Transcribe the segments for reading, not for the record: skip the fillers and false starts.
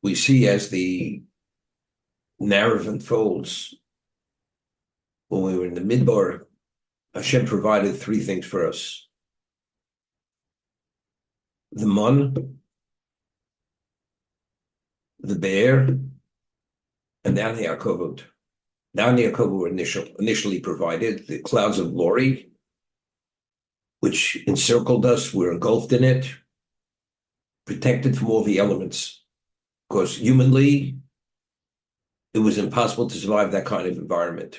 we see as the narrative unfolds, when we were in the Midbar, Hashem provided three things for us: the man, the bear, and now the Yaakov. Now the Yaakov were initially provided, the clouds of glory, which encircled us, we're engulfed in it, protected from all the elements. Because humanly, it was impossible to survive that kind of environment,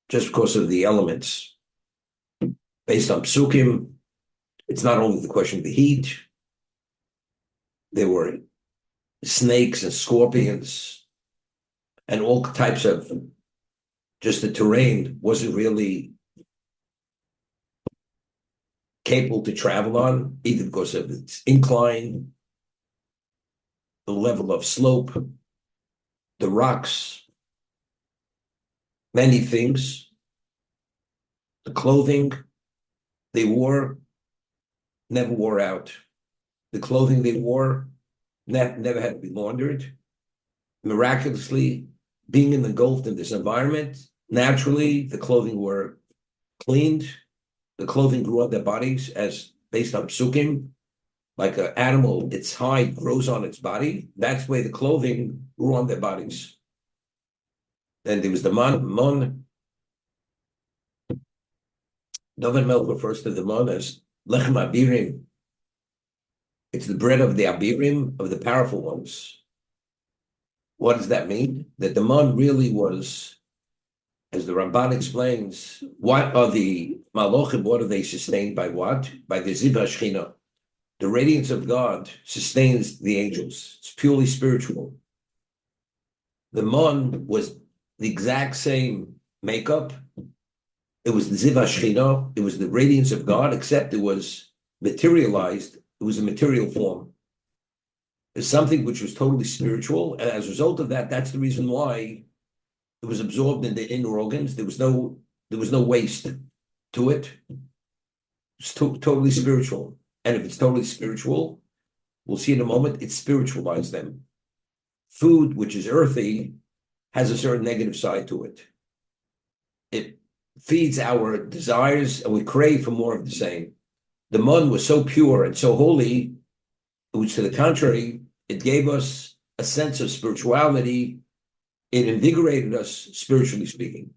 just because of the elements. Based on psukim, it's not only the question of the heat, there were snakes and scorpions, and all types of, just the terrain wasn't really capable to travel on, either because of its incline, the level of slope, the rocks, many things. The clothing they wore never wore out. The clothing they wore never had to be laundered. Miraculously, being engulfed in this environment, naturally, the clothing were cleaned. The clothing grew on their bodies as based on psukim. Like an animal, its hide grows on its body. That's the way the clothing grew on their bodies. Then there was the mon. David Melch refers to the mon as lechem abirim. It's the bread of the abirim, of the powerful ones. What does that mean? That the mon really was, as the Ramban explains, what are the malochim, what are they sustained by what? By the ziv hashchina. The radiance of God sustains the angels. It's purely spiritual. The mon was the exact same makeup. It was the ziv hashchina. It was the radiance of God, except it was materialized. It was a material form. It's something which was totally spiritual, and as a result of that, that's the reason why it was absorbed in the inner organs. There was no waste to it. It's totally spiritual. And if it's totally spiritual, we'll see in a moment, it spiritualized them. Food, which is earthy, has a certain negative side to it. It feeds our desires, and we crave for more of the same. The mon was so pure and so holy, which to the contrary, it gave us a sense of spirituality. It invigorated us, spiritually speaking.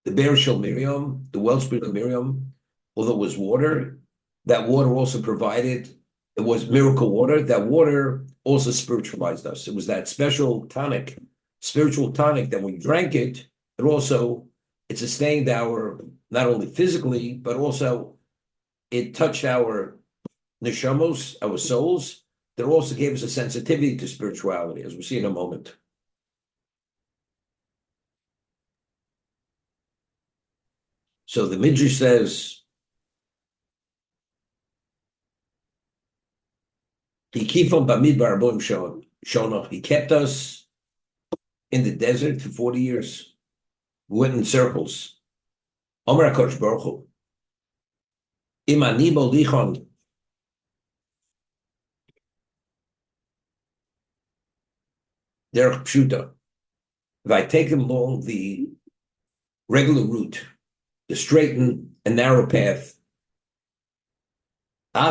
The bear shel Miriam, the wellspring of Miriam, although it was water, that water also provided, it was miracle water. That water also spiritualized us. It was that special tonic, spiritual tonic, that when we drank it, it sustained our, not only physically, but also it touched our neshamos, our souls, that also gave us a sensitivity to spirituality, as we'll see in a moment. So the Midrash says, he kept us in the desert for 40 years. We went in circles. Omer HaKadosh Baruch Hu, Im ani molichon derech pshuta, if I take him along the regular route, the straight and narrow path, so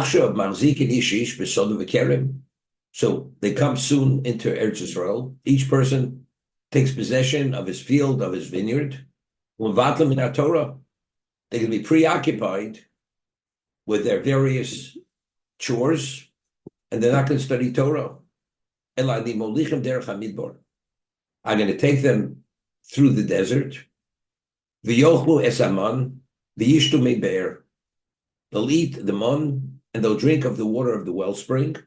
they come soon into Eretz Yisrael. Each person takes possession of his field, of his vineyard. Torah, they can be preoccupied with their various chores, and they're not going to study Torah. I'm going to take them through the desert. They'll eat the man, and they'll drink of the water of the wellspring.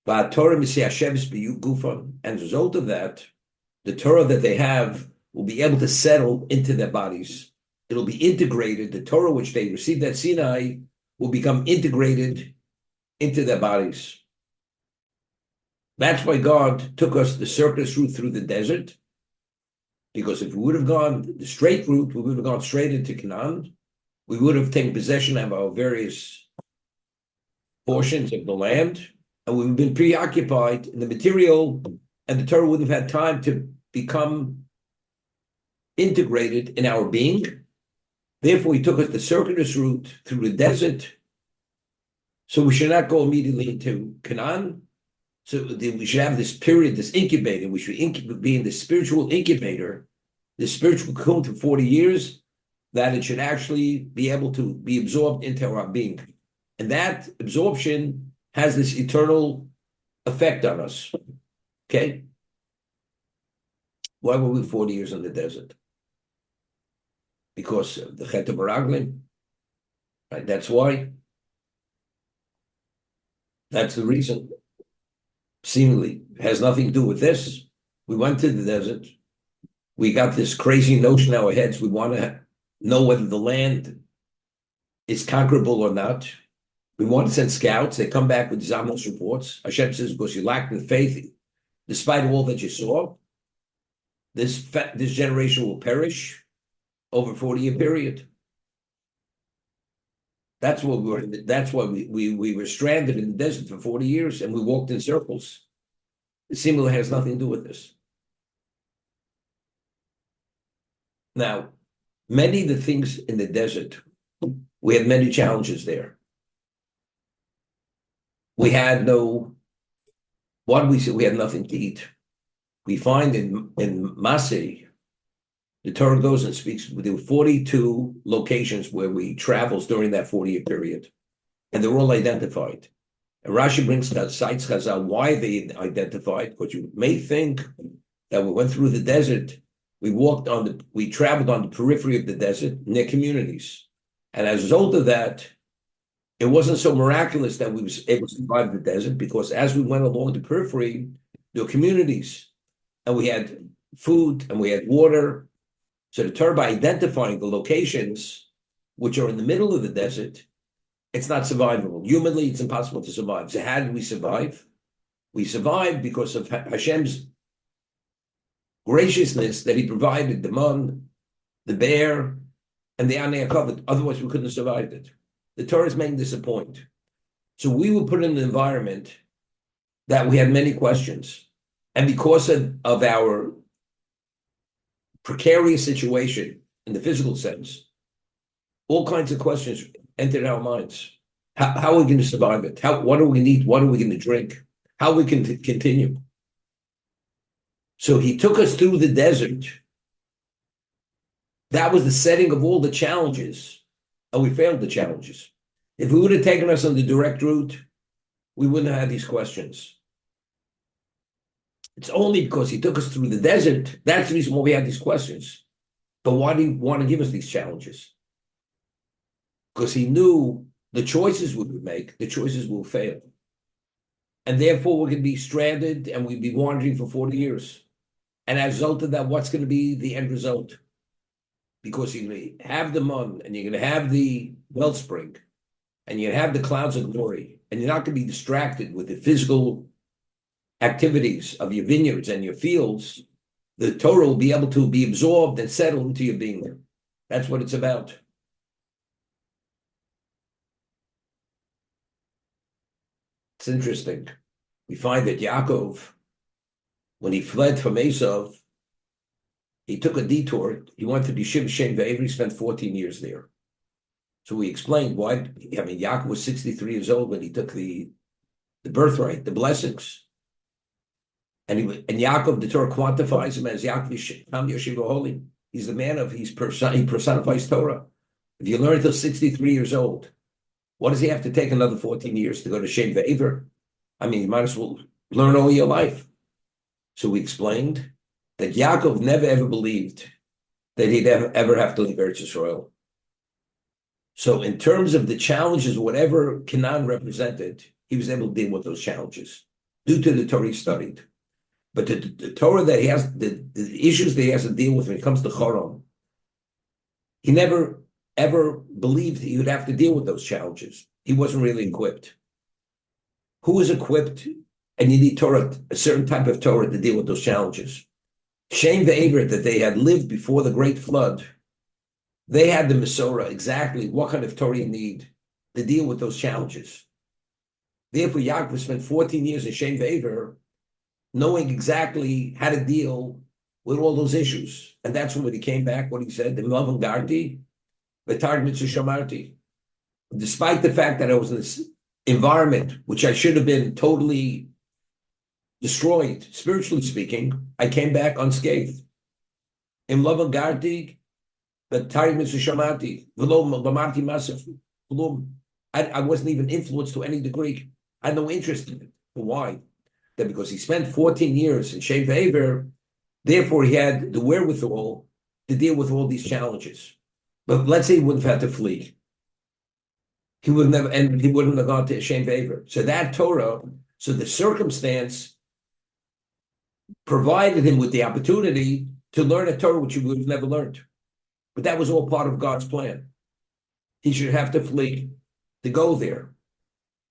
And as a result of that, the Torah that they have will be able to settle into their bodies. It'll be integrated. The Torah which they received at Sinai will become integrated into their bodies. That's why God took us the circuitous route through the desert, because if we would have gone the straight route, we would have gone straight into Canaan. We would have taken possession of our various portions of the land, and we've been preoccupied in the material, and the Torah wouldn't have had time to become integrated in our being. Therefore, he took us the circuitous route through the desert. So we should not go immediately into Canaan. So we should have this period, this incubator. We should be in the spiritual incubator, the spiritual cocoon for 40 years, that it should actually be able to be absorbed into our being. And that absorption has this eternal effect on us. Okay? Why were we 40 years in the desert? Because of the Chet Baraglim. Right? That's why. That's the reason. Seemingly has nothing to do with this. We went to the desert. We got this crazy notion in our heads. We want to know whether the land is conquerable or not. We want to send scouts. They come back with Zamos reports. Hashem says, because you lacked in faith, despite all that you saw, this generation will perish over a 40-year period. That's what that's why we were stranded in the desert for 40 years, and we walked in circles. It seemingly has nothing to do with this. Now, many of the things in the desert, we had many challenges there. We had what did we say? We had nothing to eat. We find in Masei, the Torah goes and speaks, there were 42 locations where we traveled during that 40-year period, and they're all identified. And Rashi brings cites Chazal why they identified, because you may think that we went through the desert, we traveled on the periphery of the desert, near communities. And as a result of that, it wasn't so miraculous that we were able to survive the desert, because as we went along the periphery, there were communities, and we had food, and we had water. So the Torah, by identifying the locations which are in the middle of the desert, it's not survivable. Humanly, it's impossible to survive. So how did we survive? We survived because of Hashem's graciousness that he provided the man, the bear, and the Anei HaKavod. Otherwise, we couldn't have survived it. The Torah is making this a point. So we were put in an environment that we had many questions. And because of our precarious situation in the physical sense, all kinds of questions entered our minds. How are we going to survive it? What are we going to eat? What are we going to drink? How we can continue? So he took us through the desert. That was the setting of all the challenges, and we failed the challenges. If he would have taken us on the direct route, we wouldn't have had these questions. It's only because he took us through the desert, that's the reason why we had these questions. But why do he want to give us these challenges? Because he knew the choices we would make, the choices will fail. And therefore, we're going to be stranded and we'd be wandering for 40 years. And as a result of that, what's going to be the end result? Because you're going to have the mun, and you're going to have the wellspring, and you're going to have the clouds of glory, and you're not going to be distracted with the physical activities of your vineyards and your fields. The Torah will be able to be absorbed and settled into your being. That's what it's about. It's interesting. We find that Yaakov, when he fled from Esav, he took a detour. He went to the Yeshiva Shem Ve'ever. He spent 14 years there. So we explained why. Yaakov was 63 years old when he took the birthright, the blessings. And Yaakov, the Torah quantifies him as Yaakov Yeshiva Holy. He's the man he personifies Torah. If you learn until 63 years old, what does he have to take another 14 years to go to Shem Ve'ever? I mean, you might as well learn all your life. So we explained that Yaakov never ever believed that he'd ever have to leave Eretz Yisrael. So in terms of the challenges, whatever Canaan represented, he was able to deal with those challenges due to the Torah he studied. But the Torah that he has, the issues that he has to deal with when it comes to Choron, he never ever believed he would have to deal with those challenges. He wasn't really equipped. Who is equipped? And you need Torah, a certain type of Torah to deal with those challenges. Shem Ve'ever, that they had lived before the great flood, they had the Masorah, exactly what kind of Torah you need to deal with those challenges. Therefore, Yaakov spent 14 years in Shem Ve'ever, knowing exactly how to deal with all those issues. And that's when he came back, what he said, in love and Garti, V'tar mitzvah shamarti. Despite the fact that I was in this environment, which I should have been totally destroyed, spiritually speaking, I came back unscathed. In love and Garti, V'tar mitzvah shamarti, V'lo b'marti masif, I wasn't even influenced to any degree. I had no interest in it. Why? That because he spent 14 years in Shem Ve'ever, therefore he had the wherewithal to deal with all these challenges. But let's say he wouldn't have had to flee. He would never, and he wouldn't have gone to Shem Ve'ever. So that Torah, so the circumstance provided him with the opportunity to learn a Torah which he would have never learned. But that was all part of God's plan. He should have to flee to go there.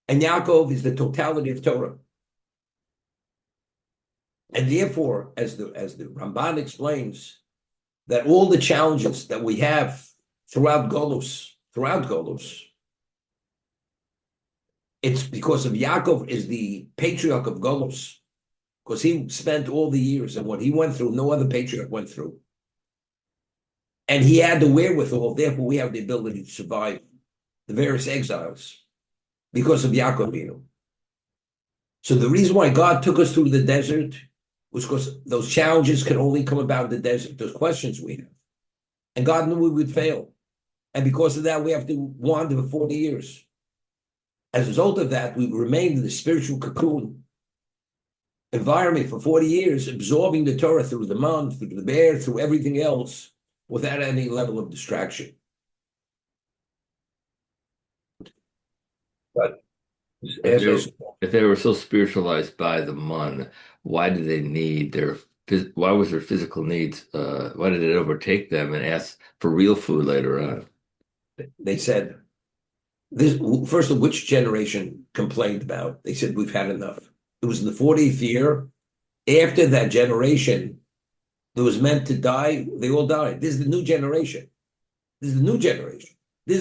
And Yaakov is the totality of Torah. And therefore, as the Ramban explains, that all the challenges that we have throughout Golus, it's because of Yaakov is the patriarch of Golus, because he spent all the years, and what he went through, no other patriarch went through. And he had the wherewithal, therefore we have the ability to survive the various exiles because of Yaakov Avinu. So the reason why God took us through the desert was because those challenges can only come about in the desert, those questions we have. And God knew we would fail. And because of that, we have to wander for 40 years. As a result of that, we remained in the spiritual cocoon environment for 40 years, absorbing the Torah through the man, through the bear, through everything else, without any level of distraction. But if they were so spiritualized by the man, why did they need why was their physical needs, why did it overtake them and ask for real food later on? They said, first of which generation complained about? They said, we've had enough. It was in the 40th year. After that generation, that was meant to die, they all died. This is the new generation. This is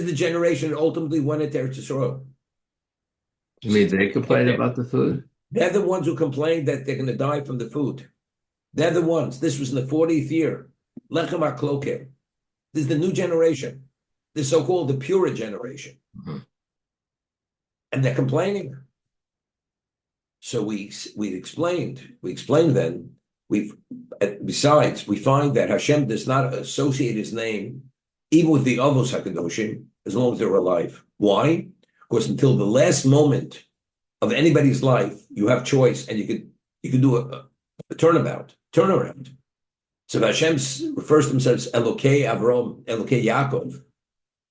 the generation that ultimately went into Eretz Yisrael. You mean they complained about the food? They're the ones who complained that they're going to die from the food. They're the ones. This was in the 40th year. Lechem HaKloker. This is the new generation. The so-called the pure generation. Mm-hmm. And they're complaining. So we explained then, besides, we find that Hashem does not associate his name even with the Avos HaKadoshim as long as they're alive. Why? Because until the last moment of anybody's life, you have choice, and you can do a turnaround. So Hashem refers to himself as Elokei Avram, Elokei Yaakov,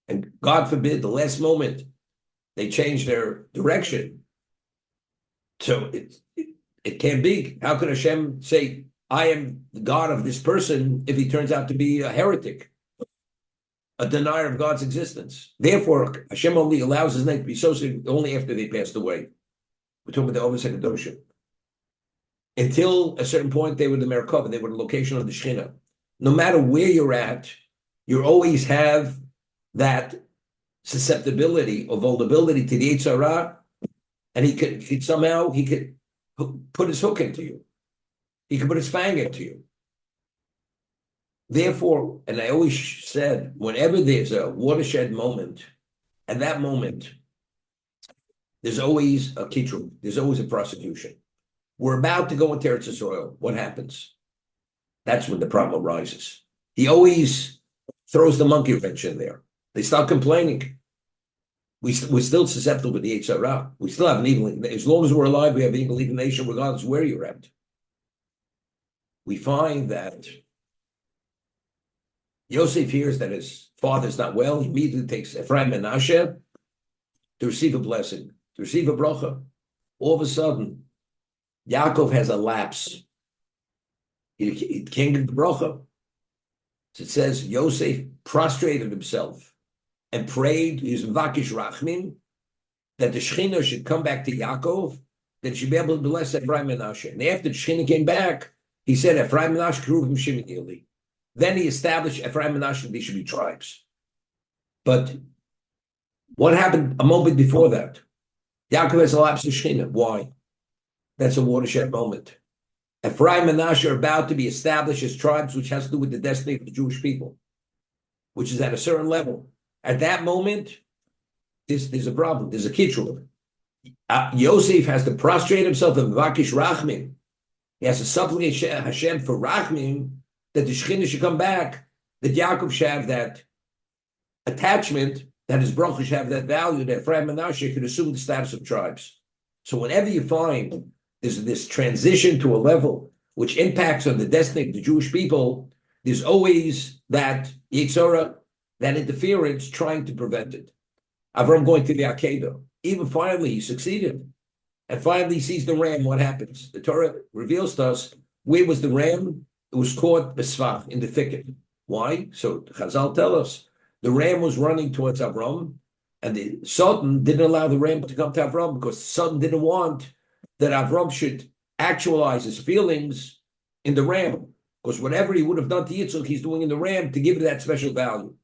and God forbid the last moment they change their direction. So it can't be. How can Hashem say, I am the God of this person if he turns out to be a heretic, a denier of God's existence? Therefore, Hashem only allows his name to be associated only after they passed away. We're talking about the Ovos HaKadoshim. Until a certain point, they were the Merkava, they were the location of the Shekhinah. No matter where you're at, you always have that susceptibility or vulnerability to the Yetzer Hara, and he could put his hook into you. He could put his fang into you. Therefore, and I always said, whenever there's a watershed moment, at that moment, there's always a kitru, there's always a prosecution. We're about to go into Eretz Yisrael. What happens? That's when the problem arises. He always throws the monkey wrench in there. They start complaining. We're still susceptible to the Yetzer Hara. We still have an evil. As long as we're alive, we have an evil inclination, regardless of where you're at. We find that Yosef hears that his father's not well. He immediately takes Ephraim and Menashe to receive a blessing, to receive a bracha. All of a sudden, Yaakov has a lapse. He can't get the bracha. So it says Yosef prostrated himself and prayed, he was Vakish Rachmin, that the Shekhinah should come back to Yaakov, that she be able to bless Ephraim and Menashe. And after the Shekhinah came back, he said, Ephraim and Menashe Keruvim Shimon Eli. Then he established Ephraim and Menashe, these should be tribes. But what happened a moment before that? Yaakov has a lapse of Shechina. Why? That's a watershed moment. Ephraim and Manasseh are about to be established as tribes, which has to do with the destiny of the Jewish people, which is at a certain level. At that moment, there's a problem. There's a kitchur. Yosef has to prostrate himself in Vakish Rachmim. He has to supplicate Hashem for Rachmim, that the Shekhinah should come back, that Yaakov should have that attachment, that his bracha should have that value, that Ephraim and Manasseh could assume the status of tribes. So whenever you find there's this transition to a level which impacts on the destiny of the Jewish people, there's always that Yitzhara, that interference trying to prevent it. Avram going to the Akedah. Even finally, he succeeded. And finally, he sees the ram. What happens? The Torah reveals to us, where was the ram? It was caught besvach, in the thicket. Why? So Chazal tell us, the ram was running towards Avram, and the Sultan didn't allow the ram to come to Avram because the Sultan didn't want that Avram should actualize his feelings in the ram. Because whatever he would have done to Yitzchak, he's doing in the ram to give it that special value.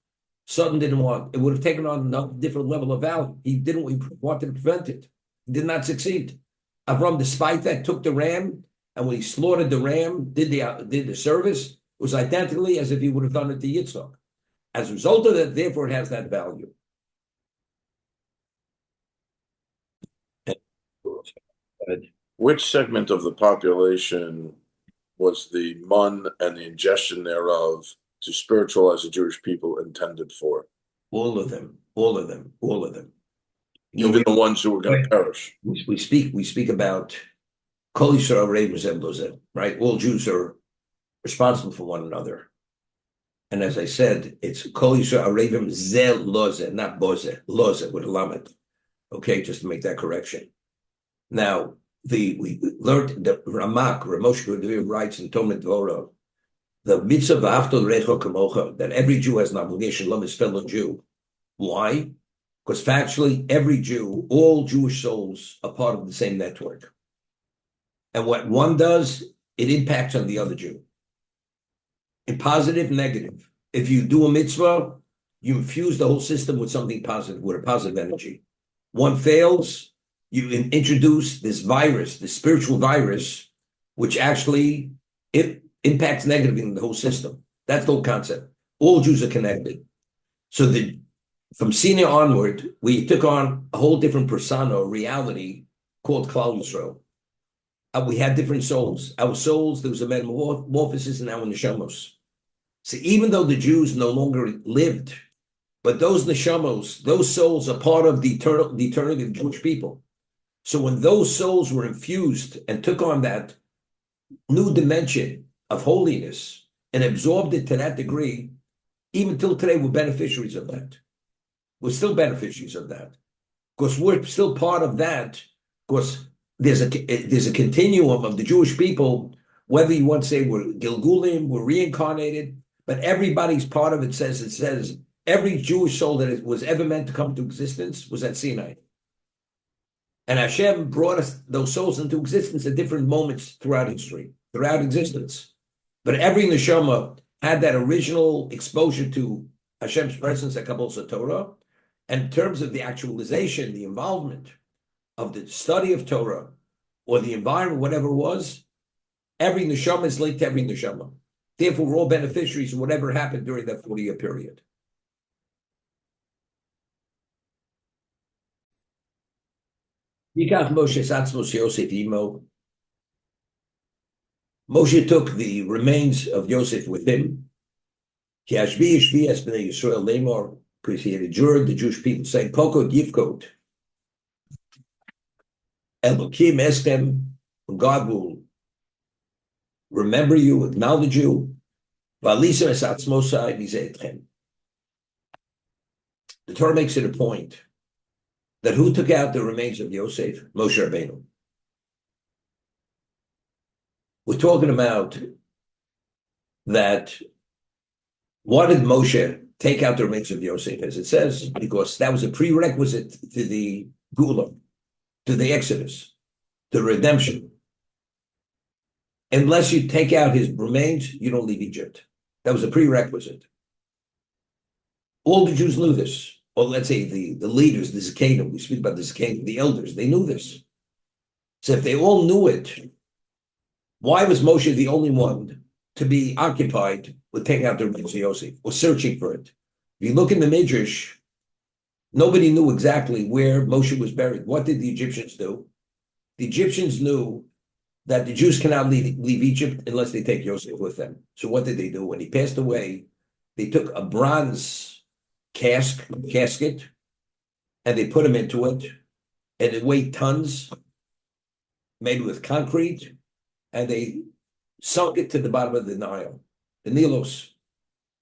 Sultan didn't want. It would have taken on a different level of value. He wanted to prevent it. He did not succeed. Avram, despite that, took the ram, and when he slaughtered the ram, did the service, it was identically as if he would have done it to Yitzchak. As a result of that, therefore, it has that value. Which segment of the population was the mun and the ingestion thereof to spiritualize the Jewish people intended for? All of them. Even the ones who were going to perish. We speak about Kol Yisrael Ravim Zeh Lozeh, right? All Jews are responsible for one another. And as I said, it's Kol Yisrael Ravim Zeh Lozeh, not Bozeh, Lozeh with a lamed. Okay, just to make that correction. Now, we learned that Ramak, Moshe Rabbeinu writes in Talmud Torah, the mitzvah v'ahavta l'recho kamocha, that every Jew has an obligation to love his fellow Jew. Why? Because factually, every Jew, all Jewish souls are part of the same network. And what one does, it impacts on the other Jew. In positive, negative. If you do a mitzvah, you infuse the whole system with something positive, with a positive energy. One fails, you introduce this virus, this spiritual virus, which actually it impacts negatively in the whole system. That's the whole concept. All Jews are connected. So from Sinai onward, we took on a whole different persona, or reality, called Klal Yisrael. We had different souls. Our souls, there was a metamorphosis in our neshamos. So even though the Jews no longer lived, but those neshamos, those souls are part of the eternity of Jewish people. So when those souls were infused and took on that new dimension of holiness and absorbed it to that degree, even till today, we're beneficiaries of that. We're still beneficiaries of that because we're still part of that. Because there's a continuum of the Jewish people, whether you want to say we're Gilgulim, we're reincarnated, but everybody's part of it. It says every Jewish soul that was ever meant to come to existence was at Sinai. And Hashem brought us those souls into existence at different moments throughout history, throughout existence. But every neshama had that original exposure to Hashem's presence at Kabbalah Torah. And in terms of the actualization, the involvement of the study of Torah or the environment, whatever it was, every neshama is linked to every neshama. Therefore, we're all beneficiaries of whatever happened during that 40-year period. Moshe took the remains of Yosef with him. Because he had adjured the Jewish people, saying, Pokot Yivkot, Elokim Estem, God will remember you, acknowledge you. The Torah makes it a point that who took out the remains of Yosef? Moshe Rabbeinu. We're talking about that. Why did Moshe take out the remains of Yosef, as it says? Because that was a prerequisite to the Gula, to the Exodus, to redemption. Unless you take out his remains, you don't leave Egypt. That was a prerequisite. All the Jews knew this. or let's say the leaders, the Zakanim, we speak about the Zakanim, the elders, they knew this. So if they all knew it, why was Moshe the only one to be occupied with taking out the remains of Yosef or searching for it? If you look in the Midrash, nobody knew exactly where Moshe was buried. What did the Egyptians do? The Egyptians knew that the Jews cannot leave Egypt unless they take Yosef with them. So what did they do? When he passed away, they took a bronze casket, and they put him into it, and it weighed tons, made with concrete, and they sunk it to the bottom of the Nile, the Nilos.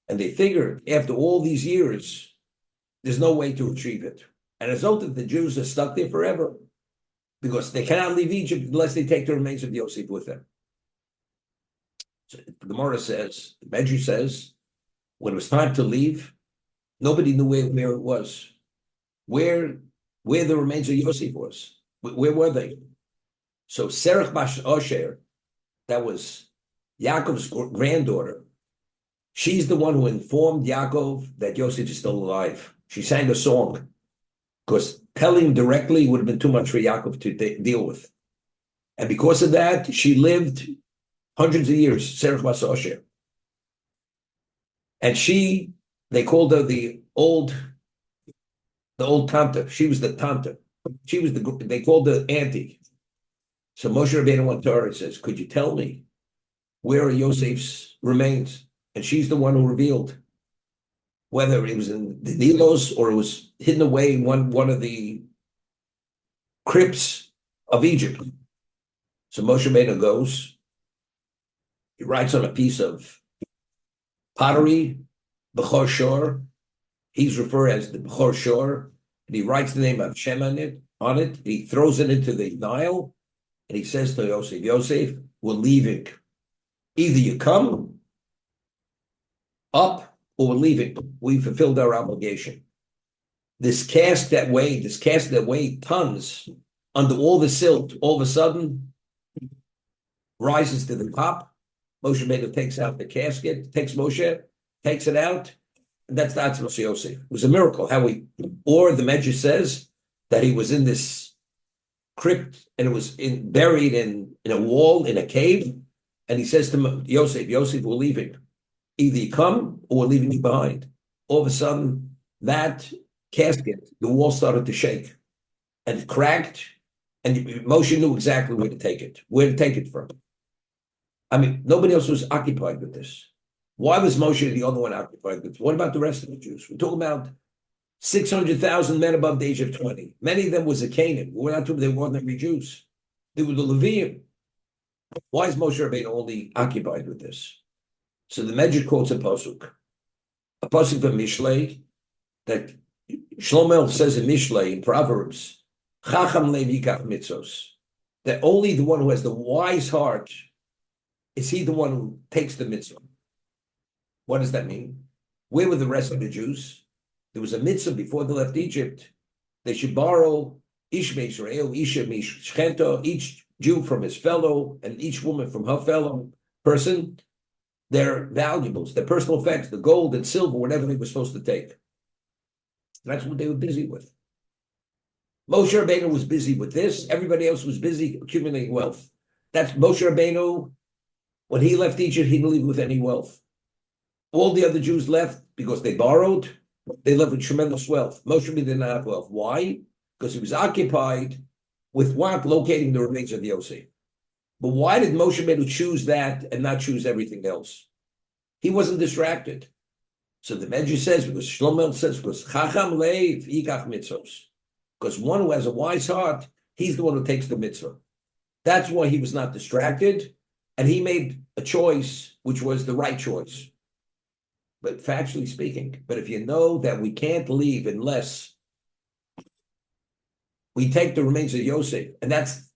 And they figured after all these years, there's no way to retrieve it. And as a result, the Jews are stuck there forever because they cannot leave Egypt unless they take the remains of Yosef with them. So the Gemara says, the Medrash says, when it was time to leave, nobody knew where it was, where the remains of Yosef was. Where were they? So Serach Bash Osher, that was Yaakov's granddaughter, she's the one who informed Yaakov that Yosef is still alive. She sang a song because telling him directly would have been too much for Yaakov to deal with. And because of that, she lived hundreds of years, Serach Bash Osher. And they called her the old tante. She was the tante. They called her auntie. So Moshe Rabbeinu went to her and says, could you tell me where are Yosef's remains? And she's the one who revealed whether it was in the Nilos or it was hidden away in one of the crypts of Egypt. So Moshe Rabbeinu goes, he writes on a piece of pottery, Bechor Shor. He's referred as the Bechor Shor, and he writes the name of Hashem on it, and he throws it into the Nile, and he says to Yosef, Yosef, we're leaving. Either you come up or we're leaving. We fulfilled our obligation. This cask that weighed tons under all the silt, all of a sudden rises to the top. Moshe Rabbeinu takes out the casket, takes it out, and that's the Atzmos Yosef. It was a miracle or the Medrash says that he was in this crypt and it was buried in a wall, in a cave, and he says to Yosef, we're leaving. Either you come or we're leaving you behind. All of a sudden, that casket, the wall started to shake and it cracked, and Moshe knew exactly where to take it from. I mean, nobody else was occupied with this. Why was Moshe the only one occupied with this? What about the rest of the Jews? We're talking about 600,000 men above the age of 20. Many of them was a Canaan. We're not talking, they were ordinary Jews. They were the Levium. Why is Moshe Rabbeinu only occupied with this? So the Medrash quotes a pasuk from Mishlei, that Shlomo says in Mishlei, in Proverbs, Chacham lev yikach mitzos, that only the one who has the wise heart is he the one who takes the mitzvah. What does that mean? Where were the rest of the Jews? There was a mitzvah before they left Egypt. They should borrow ish me'Yisrael, isha me'Shchento, each Jew from his fellow, and each woman from her fellow person, their valuables, their personal effects, the gold and silver, whatever they were supposed to take. That's what they were busy with. Moshe Rabbeinu was busy with this. Everybody else was busy accumulating wealth. That's Moshe Rabbeinu. When he left Egypt, he didn't leave with any wealth. All the other Jews left because they borrowed. They left with tremendous wealth. Moshe Rabbeinu did not have wealth. Why? Because he was occupied with what? Locating the remains of Yosef. But why did Moshe Rabbeinu choose that and not choose everything else? He wasn't distracted. So the Medrash says, because Shlomo says, because Chacham leiv yikach mitzvos. Because one who has a wise heart, he's the one who takes the mitzvah. That's why he was not distracted, and he made a choice which was the right choice. But factually speaking, but if you know that we can't leave unless we take the remains of Yosef, and that's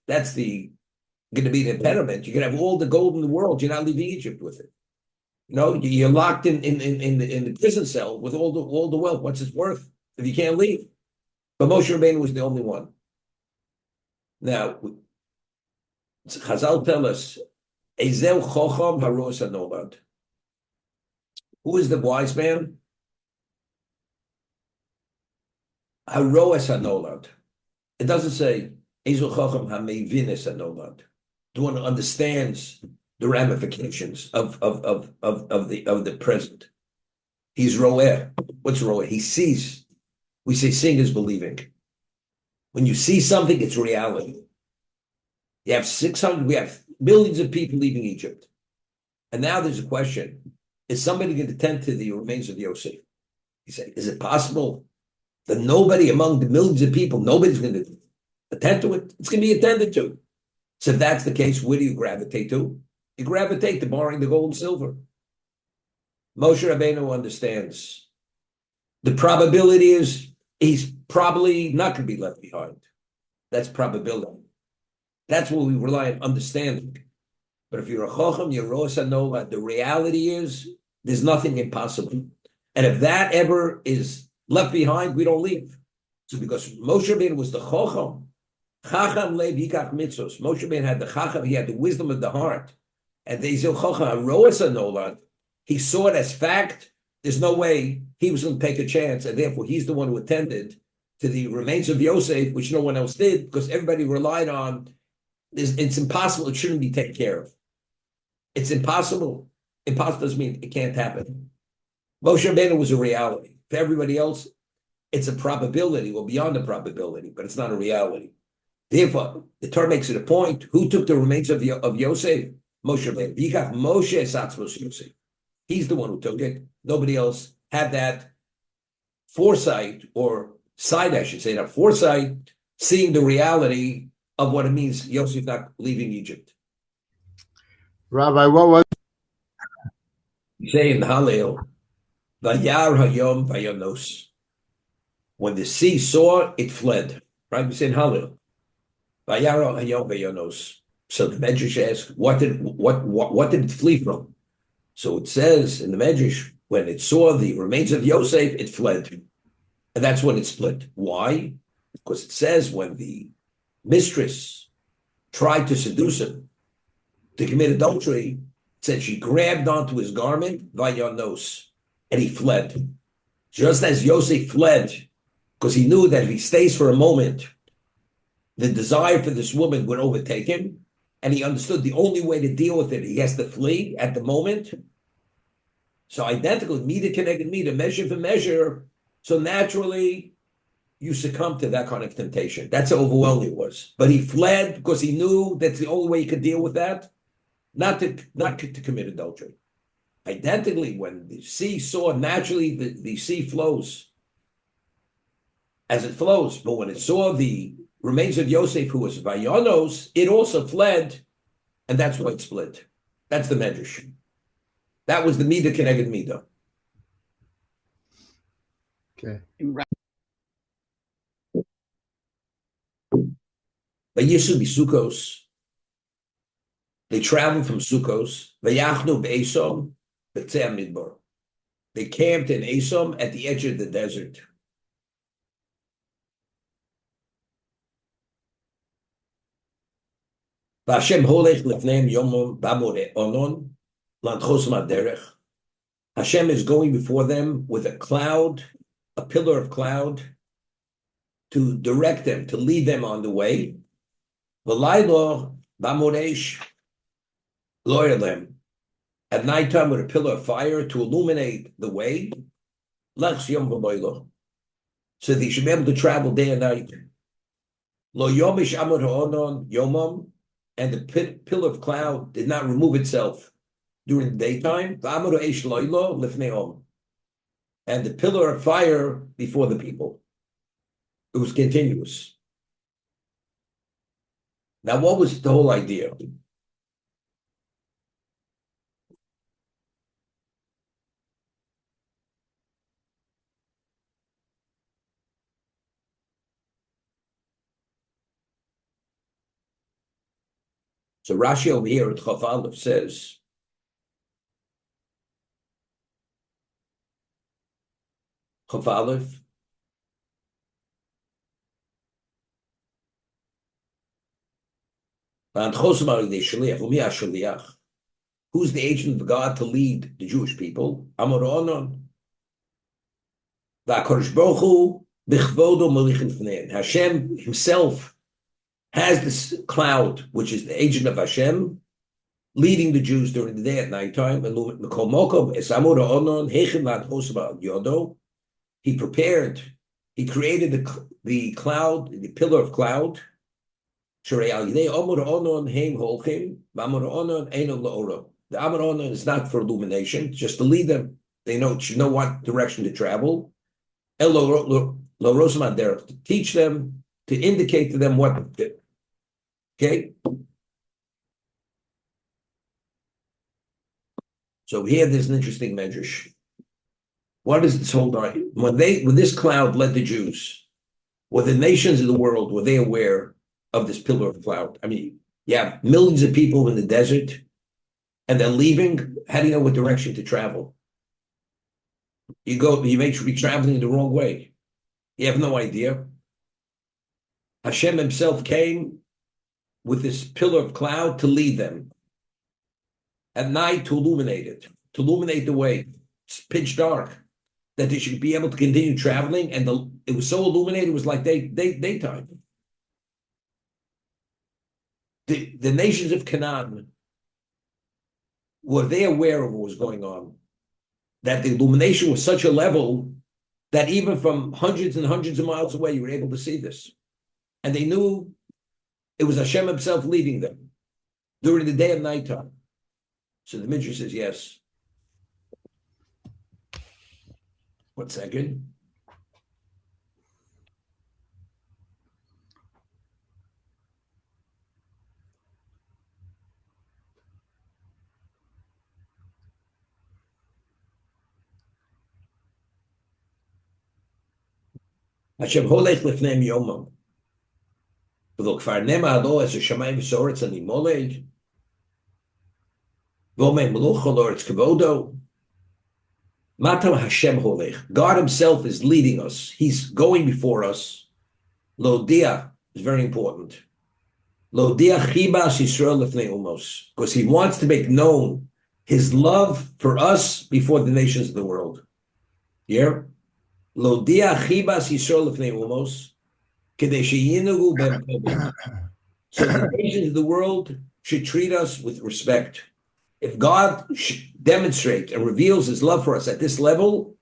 going to be the impediment. You can have all the gold in the world, you're not leaving Egypt with it. You know, you're locked in the prison cell with all the wealth. What's it worth if you can't leave? But Moshe Rabbeinu was the only one. Now, Chazal tell us, Ezel Chocham Haros Hanolad. Who is the wise man? Haroes hanolad. It doesn't say Ezel Chacham hamevinis hanolad. The one who understands the ramifications of the present. He's roeh. What's roeh? He sees. We say seeing is believing. When you see something, it's reality. We have millions of people leaving Egypt. And now there's a question. Is somebody going to tend to the remains of Yosef? He said, is it possible that nobody among the millions of people, nobody's going to attend to it? It's going to be attended to. So if that's the case, where do you gravitate to? You gravitate to borrowing the gold and silver. Moshe Rabbeinu understands. The probability is he's probably not going to be left behind. That's probability. That's what we rely on understanding. But if you're a chacham, you're rosa nova. The reality is there's nothing impossible. And if that ever is left behind, we don't leave. So because Moshe Rabbeinu was the chacham, chacham lev yikach mitzvos. Moshe Rabbeinu had the chacham, he had the wisdom of the heart. And they say chacham rosa nova. He saw it as fact. There's no way he was going to take a chance, and therefore he's the one who attended to the remains of Yosef, which no one else did, because everybody relied on. It's impossible. It shouldn't be taken care of. It's impossible. Impossible doesn't mean it can't happen. Moshe Rabbeinu was a reality. For everybody else, it's a probability, or beyond a probability, but it's not a reality. Therefore, the Torah makes it a point. Who took the remains of Yosef? Moshe Rabbeinu. Yikach Moshe Satzmos Yosef. He's the one who took it. Nobody else had that foresight or sight, I should say, that foresight, seeing the reality of what it means Yosef not leaving Egypt. Rabbi, what was? You say in Hallel, Vayar Hayom Vayonos. When the sea saw, it fled. Right? We say in Hallel, Vayar Hayom Vayonos. So the Medrash asks, what did it flee from? So it says in the Medrash, when it saw the remains of Yosef, it fled. And that's when it split. Why? Because it says when the mistress tried to seduce him to commit adultery, it said she grabbed onto his garment, vayanos, and he fled. Just as Yosef fled, because he knew that if he stays for a moment, the desire for this woman would overtake him, and he understood the only way to deal with it, he has to flee at the moment. So identically, meter connected meter, measure for measure. So naturally, you succumb to that kind of temptation. That's how overwhelming it was. But he fled because he knew that's the only way he could deal with that, not to commit adultery. Identically, when the sea saw, naturally the sea flows as it flows. But when it saw the remains of Yosef, who was Vayanos, it also fled, and that's why it split. That's the Medrash. That was the Midah Keneged Midah. Okay. But Yishu Sukkos, they traveled from Sukkos, Vayachnu be'esom, B'tzei Midbar. They camped in Esom at the edge of the desert. Hashem holech lefneim yomom b'amore onon lanchos maderech. Hashem is going before them with a cloud, a pillar of cloud, to direct them, to lead them on the way. V'laylo b'amoresh loyer them. At nighttime with a pillar of fire to illuminate the way. Lechs yom v'loylo. So they should be able to travel day and night. Lo yomish amor ha'onon yomom. And the pillar of cloud did not remove itself during the daytime. And the pillar of fire before the people. It was continuous. Now, what was the whole idea? So Rashi over here at Chaf Aleph says, Chaf Aleph, who's the agent of God to lead the Jewish people? Amor Onon. V'HaKadosh Baruch Hu Hashem himself has this cloud, which is the agent of Hashem, leading the Jews during the day at nighttime. He created the cloud, the pillar of cloud. The Amar Onan is not for illumination, just to lead them. They should know what direction to travel. To teach them, to indicate to them what to do. Okay? So here there's an interesting medrash. What is this whole argument? When this cloud led the Jews, were the nations of the world, were they aware of this pillar of cloud? I mean, you have millions of people in the desert, and they're leaving. How do you know what direction to travel? You may be traveling the wrong way. You have no idea. Hashem himself came with this pillar of cloud to lead them. At night, to illuminate the way. It's pitch dark, that they should be able to continue traveling, and it was so illuminated, it was like daytime. The nations of Canaan, were they aware of what was going on? That the illumination was such a level that even from hundreds and hundreds of miles away, you were able to see this. And they knew it was Hashem himself leading them during the day and nighttime. So the Midrash says yes. 1 second. Hashem holech lefneim yomam. V'lo kfar nema alo es hashamayim v'soretz ani molech. V'omei meluch aloretz kavodo. Matam Hashem holech. God himself is leading us. He's going before us. Lodia is very important. Lodia chibas Yisrael lefnei umos. Because he wants to make known his love for us before the nations of the world. Yeah? Lodia chibas Yisrael lefnei umos. Kedei sheyinugu ben kobod. So the nations of the world should treat us with respect. If God demonstrates and reveals his love for us at this level,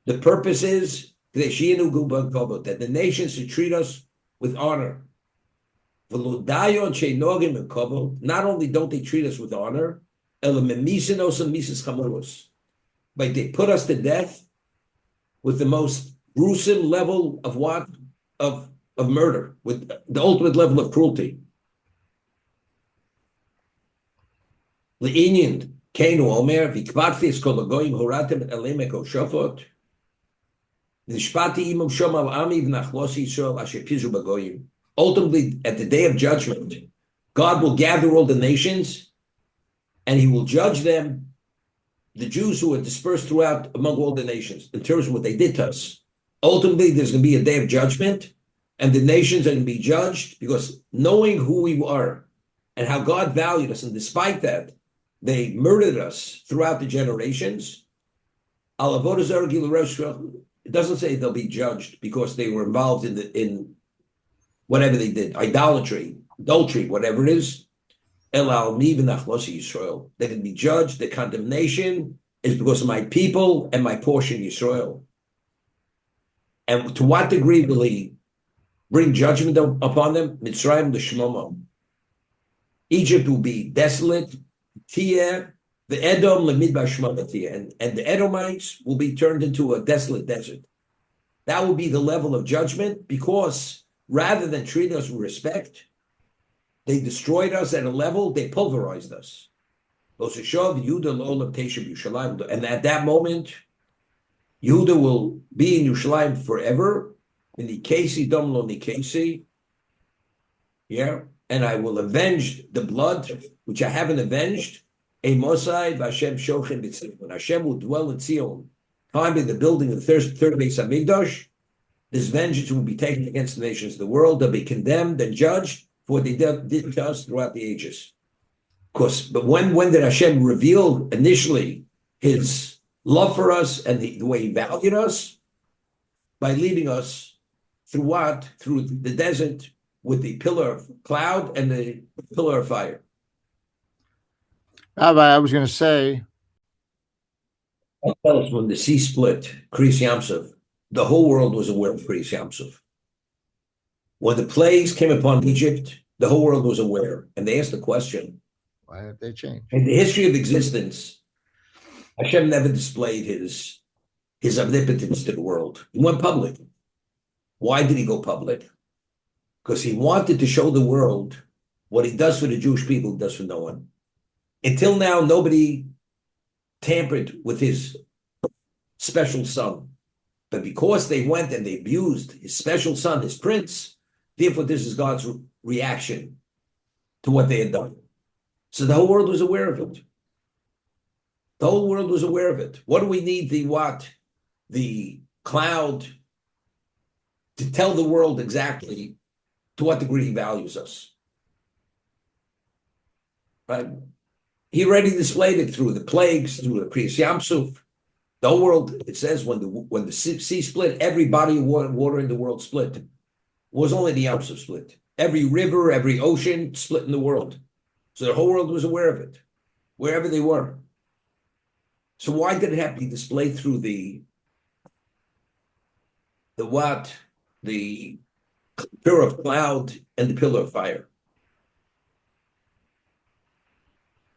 the purpose is that the nations should treat us with honor. Not only don't they treat us with honor, but they put us to death with the most gruesome level of what? Of murder, with the ultimate level of cruelty. Le'inyan Kainu Omer v'kvartis kol hagoyim horatem et alem eko shofot v'nishpati imam shom al ami v'nachlos Yisrael asher pizu b'goyim. Ultimately, at the day of judgment, God will gather all the nations, and he will judge them, the Jews who are dispersed throughout among all the nations, in terms of what they did to us. Ultimately, there's going to be a day of judgment, and the nations are going to be judged, because knowing who we are and how God valued us, and despite that, they murdered us throughout the generations. It doesn't say they'll be judged because they were involved in whatever they did, idolatry, adultery, whatever it is. They're going to be judged. The condemnation is because of my people and my portion, Yisrael. And to what degree will he bring judgment upon them? Mitzrayim l'shlomo. Egypt will be desolate. The Edom lemidbar shmamatia, and the Edomites will be turned into a desolate desert. That will be the level of judgment, because rather than treat us with respect, they destroyed us at a level, they pulverized us. And at that moment, Yehuda will be in Yerushalayim forever. In Nikesi dom lo Nikesi. Yeah. And I will avenge the blood which I haven't avenged. When Hashem will dwell in Zion, climbing the building of the third Beis Hamikdash, this vengeance will be taken against the nations of the world. They'll be condemned and judged for what they did to us throughout the ages. Of course, but when did Hashem reveal initially his love for us and the way he valued us? by leading us through what? Through the desert with the pillar of cloud and the pillar of fire. Rabbi, I was going to say, Tell us when the sea split, Kriyas Yamsuf, the whole world was aware of Kriyas Yamsuf. When the plagues came upon Egypt, the whole world was aware. And they asked the question, why have they changed? in the history of existence, Hashem never displayed his omnipotence to the world. He went public. Why did he go public? Because he wanted to show the world what he does for the Jewish people, he does for no one. Until now, nobody tampered with his special son. But because they went and they abused his special son, his prince, therefore this is God's reaction to what they had done. So the whole world was aware of it. The whole world was aware of it. What do we need the cloud to tell the world exactly to what degree he values us? Right? He already displayed it through the plagues, through the Kriyas Yamsuf. The whole world, it says, when the sea split, every body of water in the world split. It was only the Yamsuf split. Every river, every ocean split in the world. So the whole world was aware of it, wherever they were. So why did it have to be displayed through the pillar of cloud and the pillar of fire?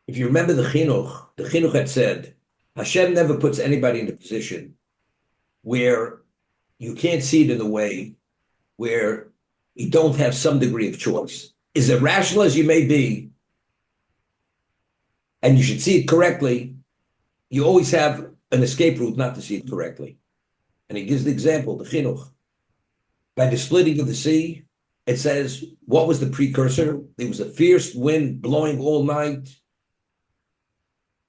If you remember the Chinuch had said, Hashem never puts anybody in a position where you can't see it in a way where you don't have some degree of choice. As irrational as you may be, and you should see it correctly, you always have an escape route not to see it correctly. And he gives the example, the Chinuch. By the splitting of the sea, it says, what was the precursor? There was a fierce wind blowing all night.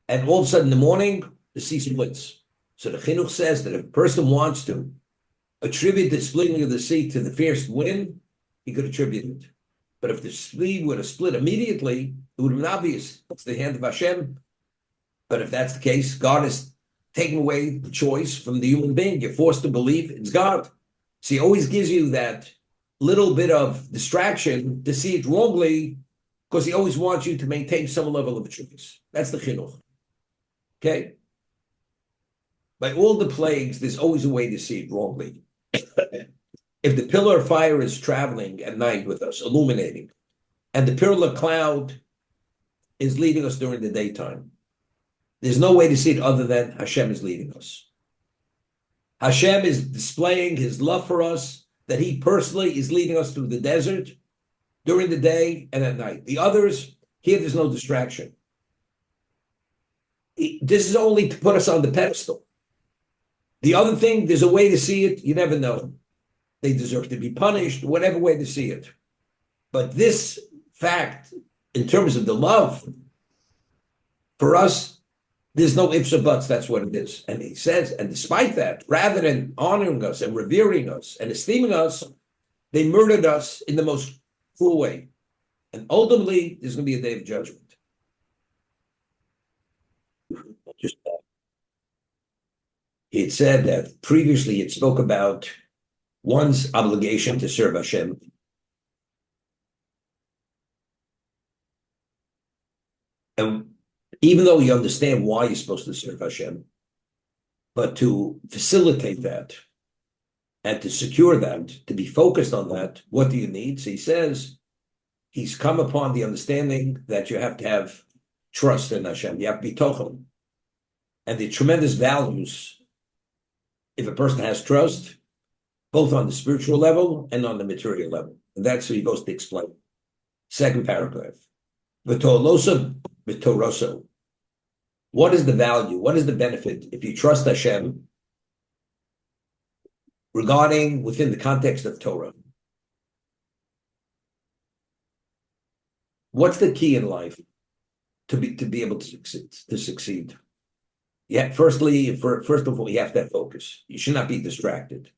And all of a sudden in the morning, the sea splits. So the Chinuch says that if a person wants to attribute the splitting of the sea to the fierce wind, he could attribute it. But if the sea would have split immediately, it would have been obvious. It's the hand of Hashem. But if that's the case, God is taking away the choice from the human being. You're forced to believe it's God. So he always gives you that little bit of distraction to see it wrongly, because he always wants you to maintain some level of choice. That's the Chinuch. Okay? By all the plagues, there's always a way to see it wrongly. If the pillar of fire is traveling at night with us, illuminating, and the pillar of cloud is leading us during the daytime, there's no way to see it other than Hashem is leading us. Hashem is displaying his love for us, that he personally is leading us through the desert during the day and at night. The others, here there's no distraction. This is only to put us on the pedestal. The other thing, there's a way to see it, you never know. They deserve to be punished, whatever way to see it. But this fact, in terms of the love, for us, there's no ifs or buts, that's what it is. And he says, and despite that, rather than honoring us and revering us and esteeming us, they murdered us in the most cruel way. And ultimately, there's going to be a day of judgment. Just that. He had said that previously it spoke about one's obligation to serve Hashem. And even though you understand why you're supposed to serve Hashem, but to facilitate that and to secure that, to be focused on that, what do you need? So he says, he's come upon the understanding that you have to have trust in Hashem. You have to be tochel. And the tremendous values, if a person has trust, both on the spiritual level and on the material level. And that's what he goes to explain. Second paragraph. V'toloso v'toroso. What is the value? What is the benefit if you trust Hashem regarding within the context of Torah? What's the key in life to be able to succeed? Yeah, first of all, you have to have focus. You should not be distracted.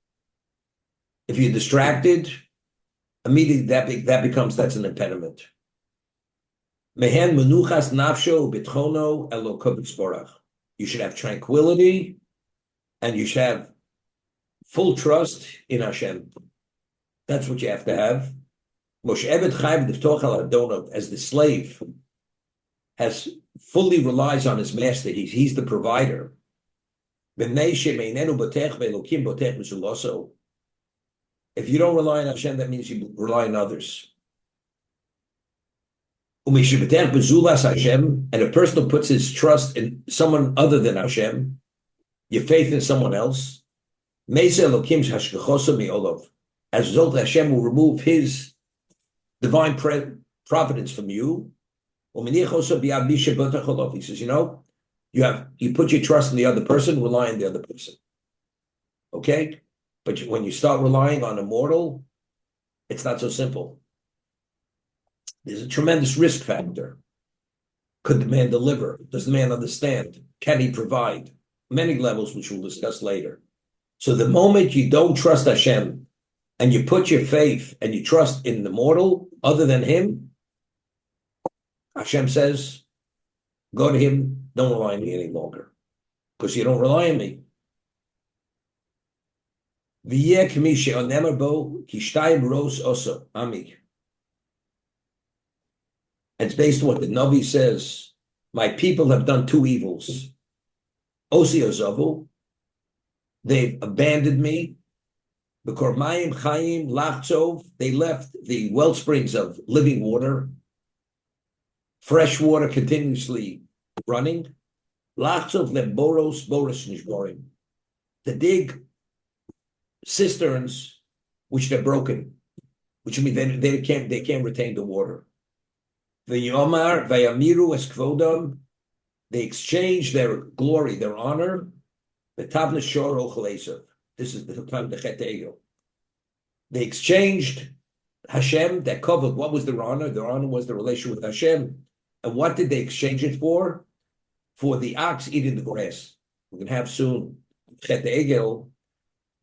If you're distracted, immediately that's an impediment. Mehen menuchas nafsho bitchono elo kovetz borach. You should have tranquility, and you should have full trust in Hashem. That's what you have to have. Moshe Eved Chayv D'Vtoch Al Adonai, as the slave has fully relies on his master. He's the provider. If you don't rely on Hashem, that means you rely on others. And a person who puts his trust in someone other than Hashem, your faith in someone else, as a result, Hashem will remove his divine providence from you. He says, you put your trust in the other person, rely on the other person. Okay? But when you start relying on a mortal, it's not so simple. There's a tremendous risk factor. Could the man deliver? Does the man understand? Can he provide? Many levels, which we'll discuss later. So the moment you don't trust Hashem and you put your faith and you trust in the mortal other than him, Hashem says, go to him, don't rely on me any longer. Because you don't rely on me. It's based on what the Navi says. My people have done two evils. Osiozovu, they've abandoned me. Bekormayim Chayim Lachtzov, they left the well springs of living water, fresh water continuously running. Lachtzov Leboros Boros Nishborim, to dig cisterns which they're broken, which means they can't retain the water. V'yomar v'yamiru es kvodam, they exchange their glory, their honor. V'tavna shor ochalesav. This is the time of the Chet Egel. They exchanged Hashem, that covered. What was their honor? Their honor was the relation with Hashem. And what did they exchange it for? For the ox eating the grass. We're going to have soon Chet Egel,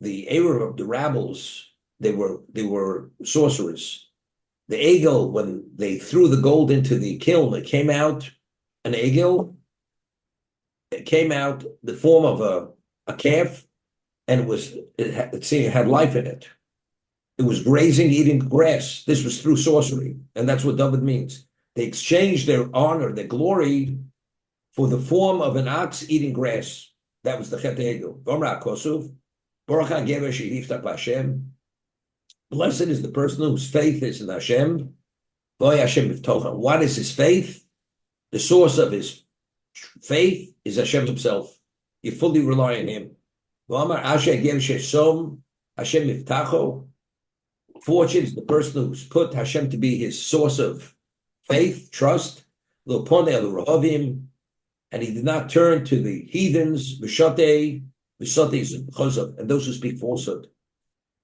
the era of the rabbis. They were sorcerers. The egel, when they threw the gold into the kiln, it came out an egel. It came out the form of a calf, and it had life in it. It was grazing, eating grass. This was through sorcery, and that's what David means. They exchanged their honor, their glory, for the form of an ox eating grass. That was the Chet Egel. V'omra Kosuv, Baruch HaGever she'hifta b'Hashem. Blessed is the person whose faith is in Hashem. What is his faith? The source of his faith is Hashem himself. You fully rely on him. Fortunate is the person who's put Hashem to be his source of faith, trust. And he did not turn to the heathens, and those who speak falsehood.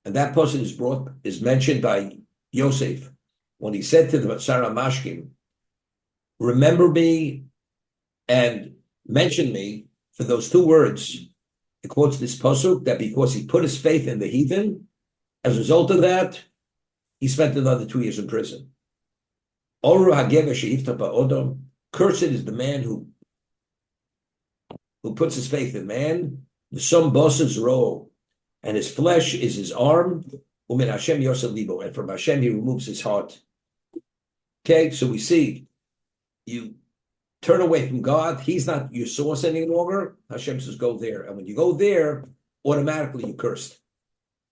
And that person is mentioned by Yosef when he said to the Sarah Mashkim, remember me and mention me for those two words. He quotes this pasuk that because he put his faith in the heathen, as a result of that, he spent another 2 years in prison. Cursed is the man who puts his faith in man. The sum bosses row. And his flesh is his arm, and from Hashem he removes his heart. Okay, so we see you turn away from God, he's not your source any longer. Hashem says go there. And when you go there, automatically you're cursed.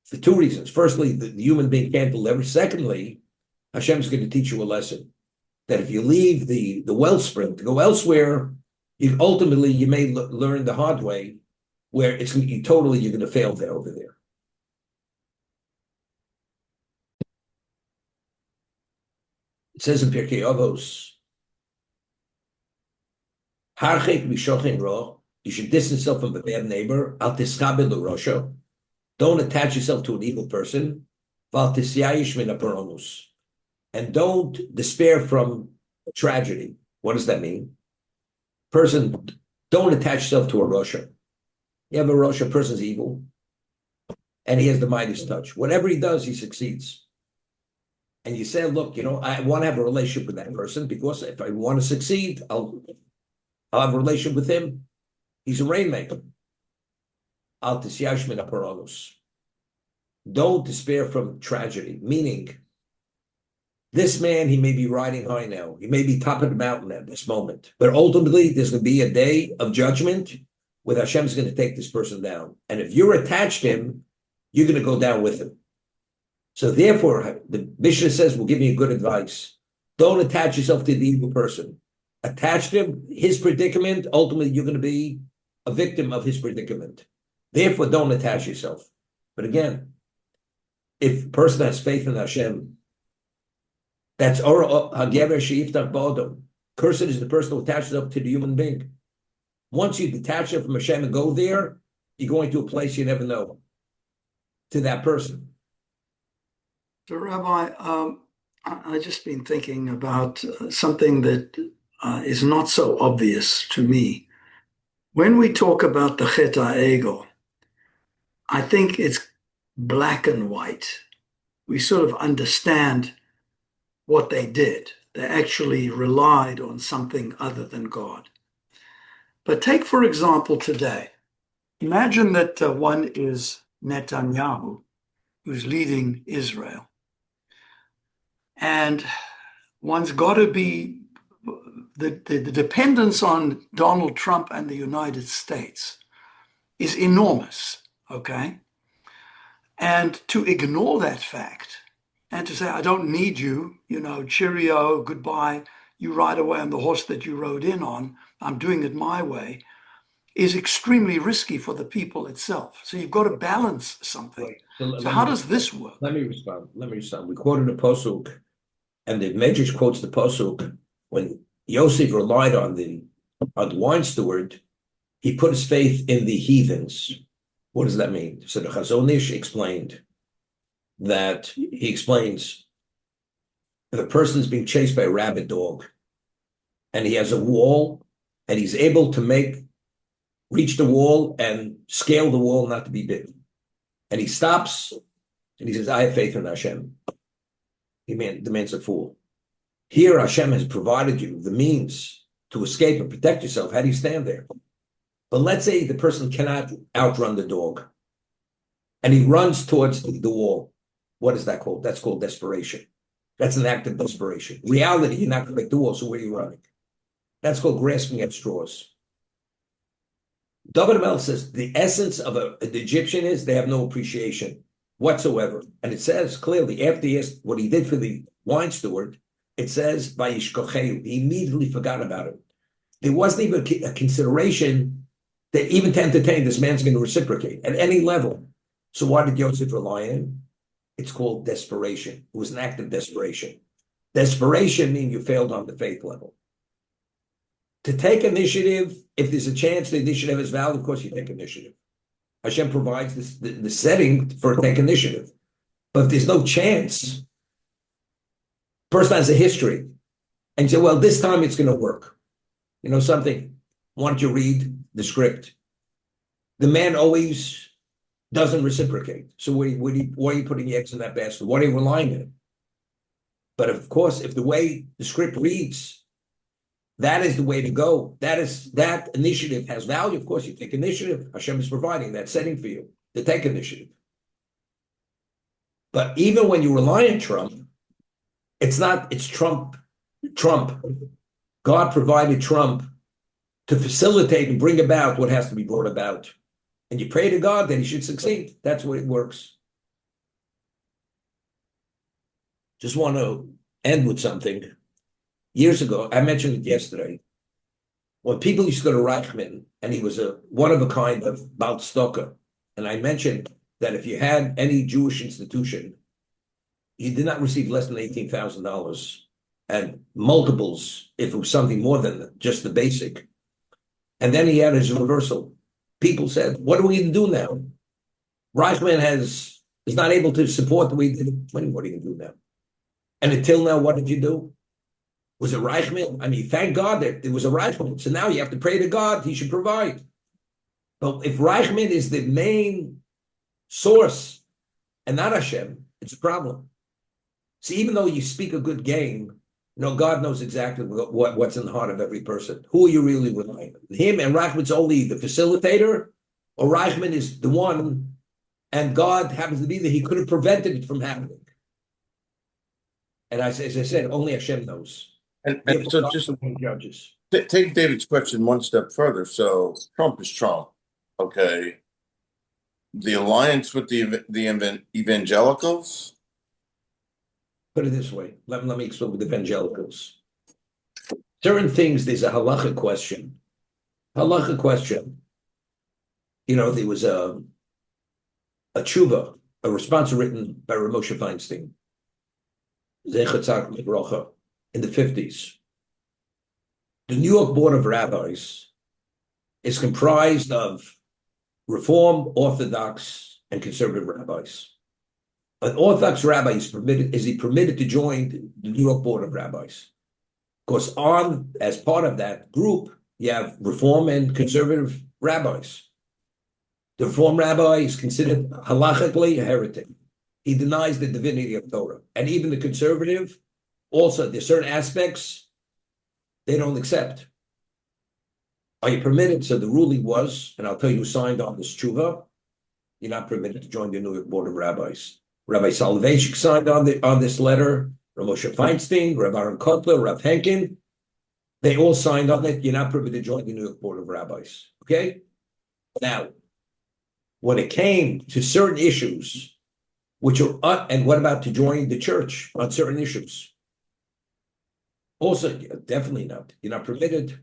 For two reasons. Firstly, the human being can't deliver. Secondly, Hashem's going to teach you a lesson. That if you leave the wellspring to go elsewhere, you may learn the hard way, where you're going to fail there over there. It says in Pirkei Avos, Harchek Mishochin Ro, you should distance yourself from the bad neighbor, Al Tischabel Rosho, don't attach yourself to an evil person, Val Tisyayish Min Aparonus, and don't despair from tragedy. What does that mean? Person, don't attach yourself to a Rosha. You have a Rosh, a person's evil, and he has the Midas touch. Whatever he does, he succeeds. And you say, look, I want to have a relationship with that person because if I want to succeed, I'll have a relationship with him. He's a rainmaker. Al Tisyash Min Aparonus. don't despair from tragedy, meaning this man, he may be riding high now. He may be top of the mountain at this moment. But ultimately, there's going to be a day of judgment where Hashem's going to take this person down. And if you're attached to him, you're going to go down with him. So therefore, the Mishnah says, we'll give you good advice. Don't attach yourself to the evil person. Attach to him, his predicament. Ultimately, you're going to be a victim of his predicament. Therefore, don't attach yourself. But again, if a person has faith in Hashem, that's Hagever She'iftach Ba'odom. Cursed is the person who attaches up to the human being. Once you detach it from Hashem and go there, you're going to a place you never know to that person. So, Rabbi, I've just been thinking about something that is not so obvious to me. When we talk about the Chet HaEgel, I think it's black and white. We sort of understand what they did. They actually relied on something other than God. But take, for example, today. Imagine that one is Netanyahu, who's leading Israel. And one's got to be, the dependence on Donald Trump and the United States is enormous, okay? And to ignore that fact and to say, I don't need you, cheerio, goodbye, you ride away on the horse that you rode in on, I'm doing it my way, is extremely risky for the people itself. So you've got to balance something. Right. So how does this work? Let me respond. We quoted a pasuk, and the Medrash quotes the pasuk when Yosef relied on the wine steward, he put his faith in the heathens. What does that mean? So the Chazon Ish explained that he explains if a person is being chased by a rabid dog and he has a wall and he's able to reach the wall and scale the wall not to be bitten. And he stops and he says, I have faith in Hashem. The man's a fool. Here Hashem has provided you the means to escape and protect yourself. How do you stand there? But let's say the person cannot outrun the dog and he runs towards the wall. What is that called? That's called desperation. That's an act of desperation. Reality, you're not going to make the wall, so where are you running? That's called grasping at straws. David Mel says the essence of the Egyptian is they have no appreciation whatsoever. And it says clearly, after he asked what he did for the wine steward, it says, Vayishkochehu, he immediately forgot about it. There wasn't even a consideration that even to entertain this man's going to reciprocate at any level. So why did Yosef rely on him? It's called desperation. It was an act of desperation. Desperation means you failed on the faith level. To take initiative, if there's a chance the initiative is valid, of course you take initiative. Hashem provides the setting for take initiative. But if there's no chance, person has a history, and you say, well, this time it's going to work. You know something? Why don't you read the script? The man always doesn't reciprocate. So why are you putting the eggs in that basket? What are you relying on? But of course, if the way the script reads, that is the way to go. That initiative has value. Of course, you take initiative. Hashem is providing that setting for you to take initiative. But even when you rely on Trump, it's Trump. God provided Trump to facilitate and bring about what has to be brought about. And you pray to God that he should succeed. That's what it works. Just want to end with something. Years ago, I mentioned it yesterday, when people used to go to Reichman, and he was a one-of-a-kind of Baal Tzedakah, and I mentioned that if you had any Jewish institution, he did not receive less than $18,000, and multiples if it was something more than just the basic. And then he had his reversal. People said, what are we going to do now? Reichman is not able to support the way he did. What are you going to do now? And until now, what did you do? Was it Reichman? I mean, thank God that it was a Reichman. So now you have to pray to God, he should provide. But if Reichman is the main source and not Hashem, it's a problem. So even though you speak a good game, God knows exactly what's in the heart of every person. Who are you really relying on? Him, and Reichman's only the facilitator, or Reichman is the one and God happens to be that He could have prevented it from happening. And as I said, only Hashem knows. And Therefore, so God just judges. take David's question one step further. So Trump is Trump, okay? The alliance with the evangelicals. Put it this way. Let me explain with evangelicals. Certain things, there's a halacha question. Halacha question. You know, there was a tshuva, a response written by Rav Moshe Feinstein, Zecher Tzaddik Livrocha, in the 50s. The New York Board of Rabbis is comprised of Reform, Orthodox, and conservative rabbis. An Orthodox rabbi is permitted to join the New York Board of Rabbis. Because as part of that group, you have Reform and conservative rabbis. The Reform rabbi is considered halachically a heretic. He denies the divinity of Torah. And even the conservative, also, there's certain aspects they don't accept. Are you permitted? So the ruling was, and I'll tell you who signed on this tshuva, you're not permitted to join the New York Board of Rabbis. Rabbi Soloveitchik signed on this letter, Rav Moshe Feinstein, Rav Aaron Kotler, Rav Henkin. They all signed on it. You're not permitted to join the New York Board of Rabbis. Okay? Now, when it came to certain issues, which are, and what about to join the church on certain issues? Also, definitely not. You're not permitted.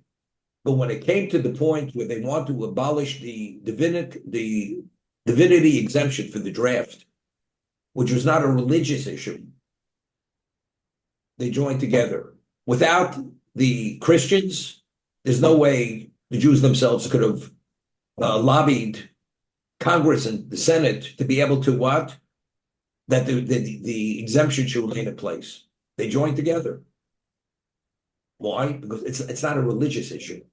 But when it came to the point where they want to abolish the divinity exemption for the draft, which was not a religious issue, they joined together. Without the Christians, there's no way the Jews themselves could have lobbied Congress and the Senate to be able to what? That the exemption should remain in place. They joined together. Why? Because it's not a religious issue.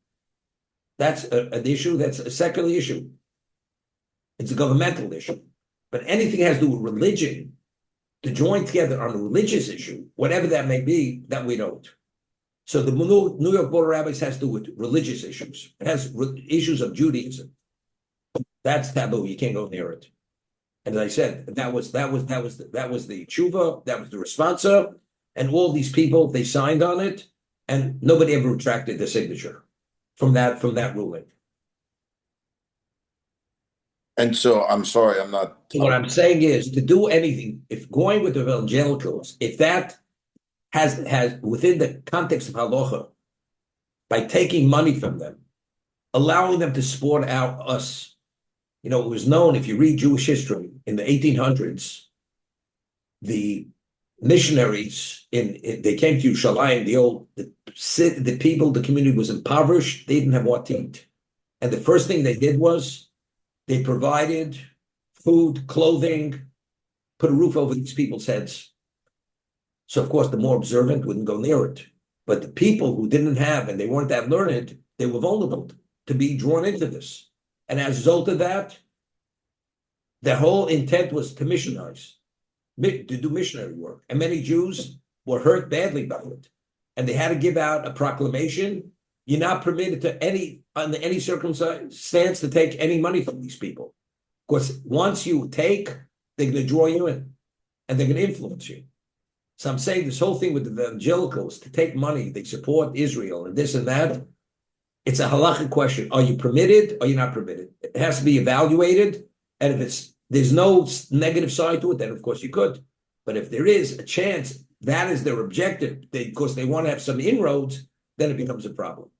That's an issue, that's a secular issue. It's a governmental issue. But anything that has to do with religion, to join together on a religious issue, whatever that may be, that we don't. So the New York Board of Rabbis has to do with religious issues. It has issues of Judaism. That's taboo. You can't go near it. And as I said, that was the tshuva, that was the responsa, and all these people, they signed on it, and nobody ever retracted their signature from that ruling. And so I'm sorry, I'm not. What I'm saying is, to do anything, if going with the evangelicals, if that has within the context of halacha, by taking money from them, allowing them to support us, you know, it was known, if you read Jewish history in the 1800s, the missionaries they came to Yerushalayim, the people, the community was impoverished, they didn't have what to eat. And the first thing they did was they provided food, clothing, put a roof over these people's heads. So of course the more observant wouldn't go near it. But the people who didn't have, and they weren't that learned, they were vulnerable to be drawn into this. And as a result of that, the whole intent was to missionize, to do missionary work. And many Jews were hurt badly by it. And they had to give out a proclamation. You're not permitted to under any circumstance to take any money from these people. Of course, once you take, they're going to draw you in and they're going to influence you. So I'm saying this whole thing with the evangelicals, to take money, they support Israel and this and that. It's a halachic question. Are you permitted or are you not permitted? It has to be evaluated. And if there's no negative side to it, then of course you could. But if there is a chance, that is their objective, because they want to have some inroads, then it becomes a problem.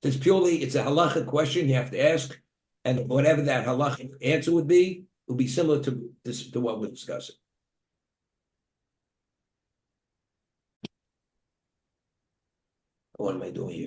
It's a halachic question you have to ask, and whatever that halachic answer would be similar to what we're discussing. What am I doing here?